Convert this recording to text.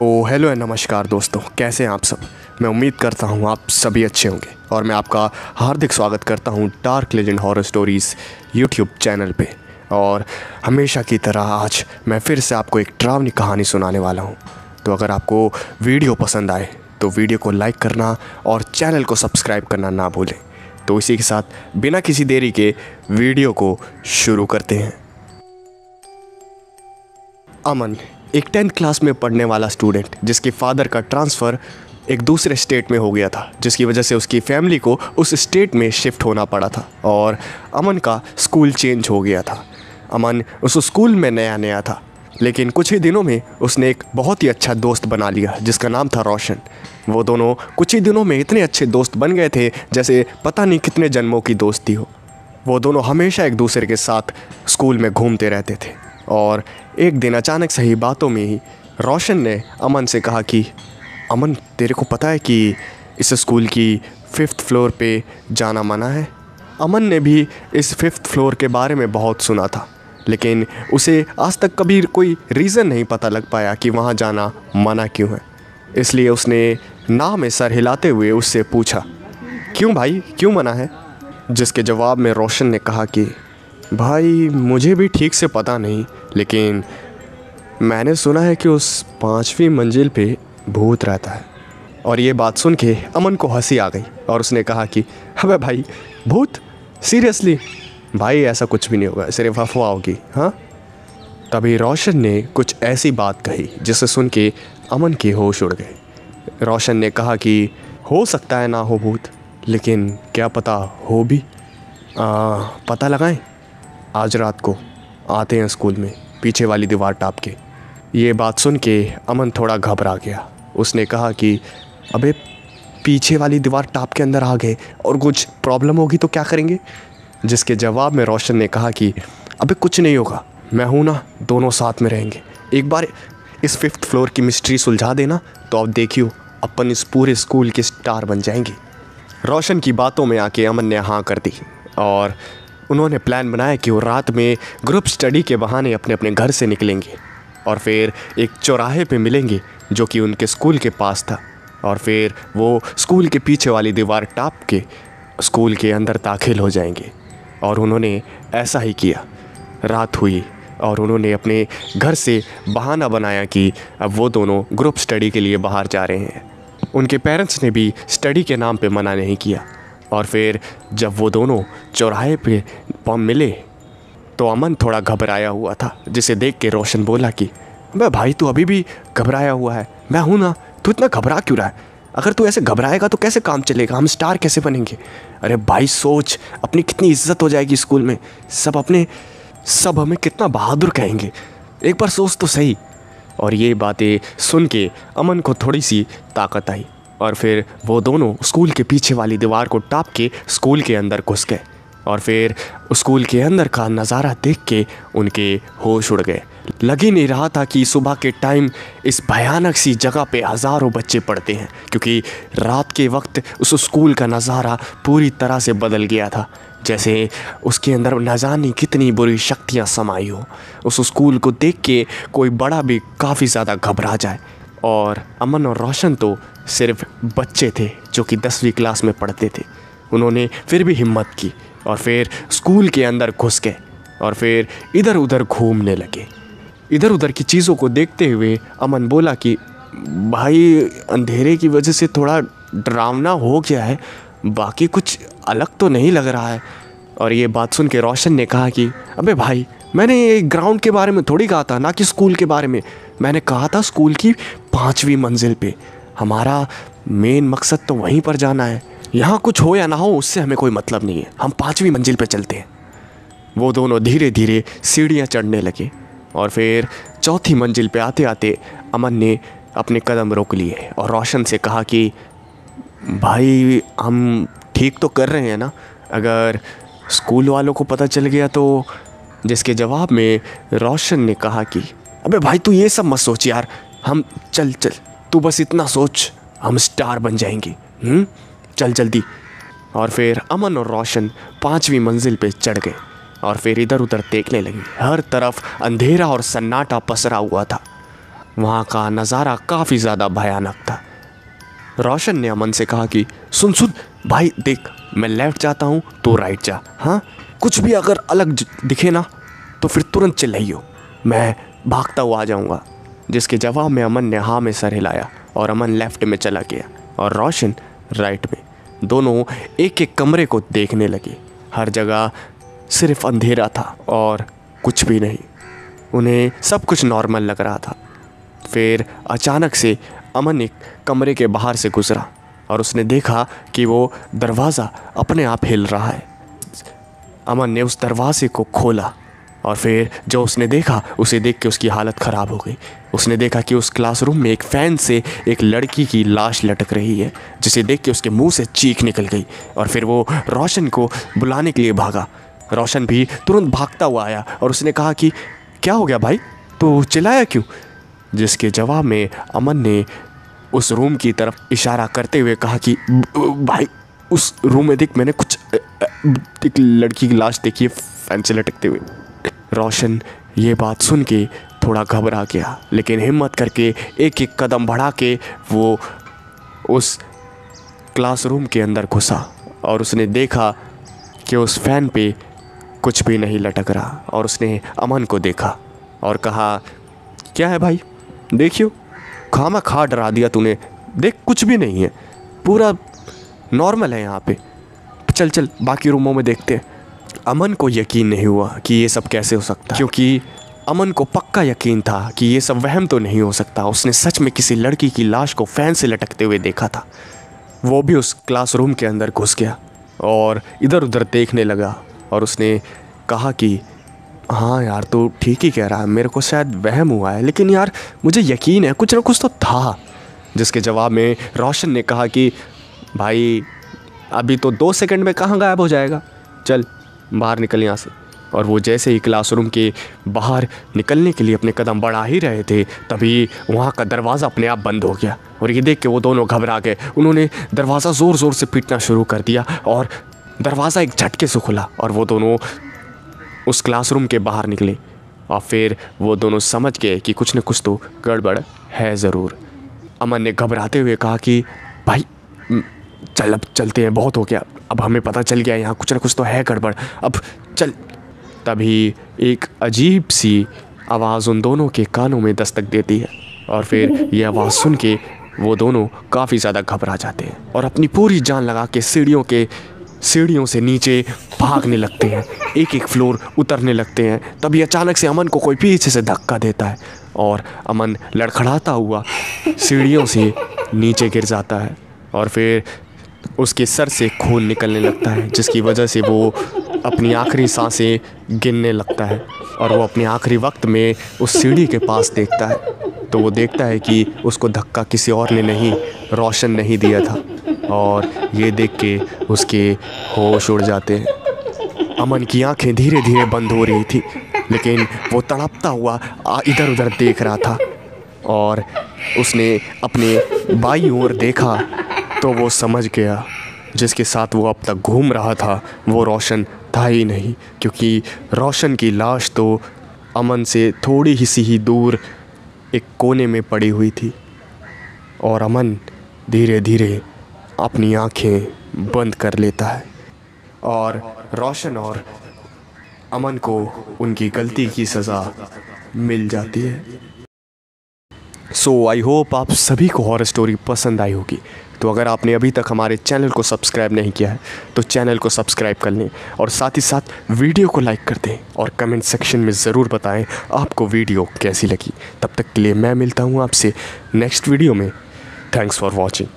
Hello and नमस्कार दोस्तों, कैसे हैं आप सब। मैं उम्मीद करता हूं आप सभी अच्छे होंगे और मैं आपका हार्दिक स्वागत करता हूं dark legend horror stories YouTube channel पे। और हमेशा की तरह आज मैं फिर से आपको एक डरावनी कहानी सुनाने वाला हूं। तो अगर आपको वीडियो पसंद आए तो वीडियो को लाइक करना और चैनल को सब्सक्राइब करना ना भूलें। तो इसी के साथ बिना किसी देरी के वीडियो को शुरू करते हैं। अमन एक 10th क्लास में पढ़ने वाला स्टूडेंट जिसके फादर का ट्रांसफ़र एक दूसरे स्टेट में हो गया था, जिसकी वजह से उसकी फैमिली को उस स्टेट में शिफ्ट होना पड़ा था और अमन का स्कूल चेंज हो गया था। अमन उस स्कूल में नया नया था, लेकिन कुछ ही दिनों में उसने एक बहुत ही अच्छा दोस्त बना लिया जिसका नाम था रोशन। वो दोनों कुछ ही दिनों में इतने अच्छे दोस्त बन गए थे जैसे पता नहीं कितने जन्मों की दोस्ती हो। वो दोनों हमेशा एक दूसरे के साथ स्कूल में घूमते रहते थे और एक दिन अचानक से ही बातों में ही रोशन ने अमन से कहा कि अमन, तेरे को पता है कि इस स्कूल की 5th फ्लोर पे जाना मना है। अमन ने भी इस 5th फ्लोर के बारे में बहुत सुना था, लेकिन उसे आज तक कभी कोई रीज़न नहीं पता लग पाया कि वहाँ जाना मना क्यों है। इसलिए उसने ना में सर हिलाते हुए उससे पूछा, क्यों भाई, क्यों मना है। जिसके जवाब में रोशन ने कहा कि भाई, मुझे भी ठीक से पता नहीं, लेकिन मैंने सुना है कि उस 5वीं मंजिल पे भूत रहता है। और ये बात सुन के अमन को हंसी आ गई और उसने कहा कि अबे भाई, भूत? सीरियसली? भाई ऐसा कुछ भी नहीं होगा, सिर्फ अफवाह होगी। हाँ। तभी रोशन ने कुछ ऐसी बात कही जिसे सुन के अमन के होश उड़ गए। रोशन ने कहा कि हो सकता है ना हो भूत, लेकिन क्या पता हो भी। पता लगाएं, आज रात को आते हैं स्कूल में, पीछे वाली दीवार टाप के। ये बात सुन के अमन थोड़ा घबरा गया। उसने कहा कि अबे, पीछे वाली दीवार टाप के अंदर आ गए और कुछ प्रॉब्लम होगी तो क्या करेंगे। जिसके जवाब में रोशन ने कहा कि अबे कुछ नहीं होगा, मैं हूँ ना, दोनों साथ में रहेंगे। एक बार इस 5th फ्लोर की मिस्ट्री सुलझा देना तो अब देखियो, अपन इस पूरे स्कूल के स्टार बन जाएंगे। रोशन की बातों में आके अमन ने हाँ कर दी और उन्होंने प्लान बनाया कि वो रात में ग्रुप स्टडी के बहाने अपने अपने घर से निकलेंगे और फिर एक चौराहे पे मिलेंगे जो कि उनके स्कूल के पास था। और फिर वो स्कूल के पीछे वाली दीवार टाप के स्कूल के अंदर दाखिल हो जाएंगे। और उन्होंने ऐसा ही किया। रात हुई और उन्होंने अपने घर से बहाना बनाया कि अब वो दोनों ग्रुप स्टडी के लिए बाहर जा रहे हैं। उनके पेरेंट्स ने भी स्टडी के नाम पे मना नहीं किया। और फिर जब वो दोनों चौराहे पे मिले तो अमन थोड़ा घबराया हुआ था, जिसे देख के रोशन बोला कि अबे भाई, तू अभी भी घबराया हुआ है। मैं हूँ ना, तू इतना घबरा क्यों रहा है। अगर तू ऐसे घबराएगा तो कैसे काम चलेगा, हम स्टार कैसे बनेंगे। अरे भाई सोच, अपनी कितनी इज्जत हो जाएगी स्कूल में, सब हमें कितना बहादुर कहेंगे। एक बार सोच तो सही। और ये बातें सुन के अमन को थोड़ी सी ताकत आई और फिर वो दोनों स्कूल के पीछे वाली दीवार को टाप के स्कूल के अंदर घुस गए। और फिर स्कूल के अंदर का नज़ारा देख के उनके होश उड़ गए। लग ही नहीं रहा था कि सुबह के टाइम इस भयानक सी जगह पे हज़ारों बच्चे पढ़ते हैं, क्योंकि रात के वक्त उस स्कूल का नज़ारा पूरी तरह से बदल गया था, जैसे उसके अंदर न जाने कितनी बुरी शक्तियाँ समाई हो। उस स्कूल को देख के कोई बड़ा भी काफ़ी ज़्यादा घबरा जाए। और अमन और रोशन तो सिर्फ बच्चे थे जो कि 10वीं क्लास में पढ़ते थे। उन्होंने फिर भी हिम्मत की और फिर स्कूल के अंदर घुस गए और फिर इधर उधर घूमने लगे। इधर उधर की चीज़ों को देखते हुए अमन बोला कि भाई, अंधेरे की वजह से थोड़ा डरावना हो गया है, बाकी कुछ अलग तो नहीं लग रहा है। और ये बात सुन के रोशन ने कहा कि अबे भाई, मैंने ये ग्राउंड के बारे में थोड़ी कहा था, ना कि स्कूल के बारे में। मैंने कहा था स्कूल की 5वीं मंजिल पे। हमारा मेन मकसद तो वहीं पर जाना है। यहाँ कुछ हो या ना हो उससे हमें कोई मतलब नहीं है, हम 5वीं मंजिल पे चलते हैं। वो दोनों धीरे धीरे सीढ़ियाँ चढ़ने लगे और फिर 4थी मंजिल पे आते आते अमन ने अपने कदम रोक लिए और रोशन से कहा कि भाई, हम ठीक तो कर रहे हैं ना, अगर स्कूल वालों को पता चल गया तो। जिसके जवाब में रोशन ने कहा कि अबे भाई, तू ये सब मत सोच यार, हम चल, तू बस इतना सोच, हम स्टार बन जाएंगे। चल जल्दी। और फिर अमन और रोशन 5वीं मंजिल पे चढ़ गए और फिर इधर उधर देखने लगे। हर तरफ अंधेरा और सन्नाटा पसरा हुआ था। वहाँ का नज़ारा काफ़ी ज़्यादा भयानक था। रोशन ने अमन से कहा कि सुन सुन भाई देख, मैं लेफ़्ट जाता हूँ तो राइट जा, हाँ कुछ भी अगर अलग दिखे ना तो फिर तुरंत चिल्लाइयो, मैं भागता हुआ आ जाऊँगा। जिसके जवाब में अमन ने हाँ में सर हिलाया और अमन लेफ़्ट में चला गया और रोशन राइट में। दोनों एक एक कमरे को देखने लगे। हर जगह सिर्फ अंधेरा था और कुछ भी नहीं। उन्हें सब कुछ नॉर्मल लग रहा था। फिर अचानक से अमन एक कमरे के बाहर से गुजरा और उसने देखा कि वो दरवाज़ा अपने आप हिल रहा है। अमन ने उस दरवाजे को खोला और फिर जो उसने देखा उसे देख के उसकी हालत ख़राब हो गई। उसने देखा कि उस क्लासरूम में एक फ़ैन से एक लड़की की लाश लटक रही है, जिसे देख के उसके मुंह से चीख निकल गई और फिर वो रोशन को बुलाने के लिए भागा। रोशन भी तुरंत भागता हुआ आया और उसने कहा कि क्या हो गया भाई, तो चिल्लाया क्यों? जिसके जवाब में अमन ने उस रूम की तरफ इशारा करते हुए कहा कि भाई उस रूम में देख, मैंने कुछ एक लड़की की लाश देखी है फैन से लटकते हुए। रोशन ये बात सुन के थोड़ा घबरा गया, लेकिन हिम्मत करके एक एक कदम बढ़ा के वो उस क्लासरूम के अंदर घुसा और उसने देखा कि उस फैन पे कुछ भी नहीं लटक रहा। और उसने अमन को देखा और कहा क्या है भाई, देखियो खामा खा डरा दिया तूने, देख कुछ भी नहीं है, पूरा नॉर्मल है यहाँ पे, चल चल बाकी रूमों में देखते हैं। अमन को यकीन नहीं हुआ कि ये सब कैसे हो सकता, क्योंकि अमन को पक्का यकीन था कि ये सब वहम तो नहीं हो सकता। उसने सच में किसी लड़की की लाश को फैन से लटकते हुए देखा था। वो भी उस क्लासरूम के अंदर घुस गया और इधर उधर देखने लगा और उसने कहा कि हाँ यार तो ठीक ही कह रहा है, मेरे को शायद वहम हुआ है, लेकिन यार मुझे यकीन है कुछ ना कुछ तो था। जिसके जवाब में रोशन ने कहा कि भाई अभी तो 2 सेकंड में कहाँ गायब हो जाएगा, चल बाहर निकल यहाँ से। और वो जैसे ही क्लासरूम के बाहर निकलने के लिए अपने कदम बढ़ा ही रहे थे, तभी वहाँ का दरवाज़ा अपने आप बंद हो गया और ये देख के वो दोनों घबरा गए। उन्होंने दरवाज़ा ज़ोर ज़ोर से पीटना शुरू कर दिया और दरवाज़ा एक झटके से खुला और वो दोनों उस क्लासरूम के बाहर निकले। और फिर वो दोनों समझ गए कि कुछ न कुछ तो गड़बड़ है ज़रूर। अमन ने घबराते हुए कहा कि भाई चल अब चलते हैं, बहुत हो गया, अब हमें पता चल गया यहाँ कुछ ना कुछ तो है गड़बड़, अब चल। तभी एक अजीब सी आवाज़ उन दोनों के कानों में दस्तक देती है और फिर ये आवाज़ सुन के वो दोनों काफ़ी ज़्यादा घबरा जाते हैं और अपनी पूरी जान लगा के सीढ़ियों से नीचे भागने लगते हैं, एक एक फ्लोर उतरने लगते हैं। तभी अचानक से अमन को कोई पीछे से धक्का देता है और अमन लड़खड़ाता हुआ सीढ़ियों से नीचे गिर जाता है और फिर उसके सर से खून निकलने लगता है, जिसकी वजह से वो अपनी आखिरी सांसें गिनने लगता है और वो अपने आखिरी वक्त में उस सीढ़ी के पास देखता है तो वो देखता है कि उसको धक्का किसी और ने नहीं, रोशन नहीं दिया था और ये देख के उसके होश उड़ जाते हैं। अमन की आंखें धीरे धीरे बंद हो रही थी, लेकिन वो तड़पता हुआ इधर उधर देख रहा था और उसने अपने बाईं ओर देखा तो वो समझ गया जिसके साथ वो अब तक घूम रहा था वो रोशन था ही नहीं, क्योंकि रोशन की लाश तो अमन से थोड़ी ही सी ही दूर एक कोने में पड़ी हुई थी। और अमन धीरे धीरे अपनी आंखें बंद कर लेता है और रोशन और अमन को उनकी गलती की सज़ा मिल जाती है। सो आई होप आप सभी को हॉरर स्टोरी पसंद आई होगी। तो अगर आपने अभी तक हमारे चैनल को सब्सक्राइब नहीं किया है तो चैनल को सब्सक्राइब कर लें और साथ ही साथ वीडियो को लाइक कर दें और कमेंट सेक्शन में ज़रूर बताएं आपको वीडियो कैसी लगी। तब तक के लिए मैं मिलता हूँ आपसे नेक्स्ट वीडियो में। Thanks for watching.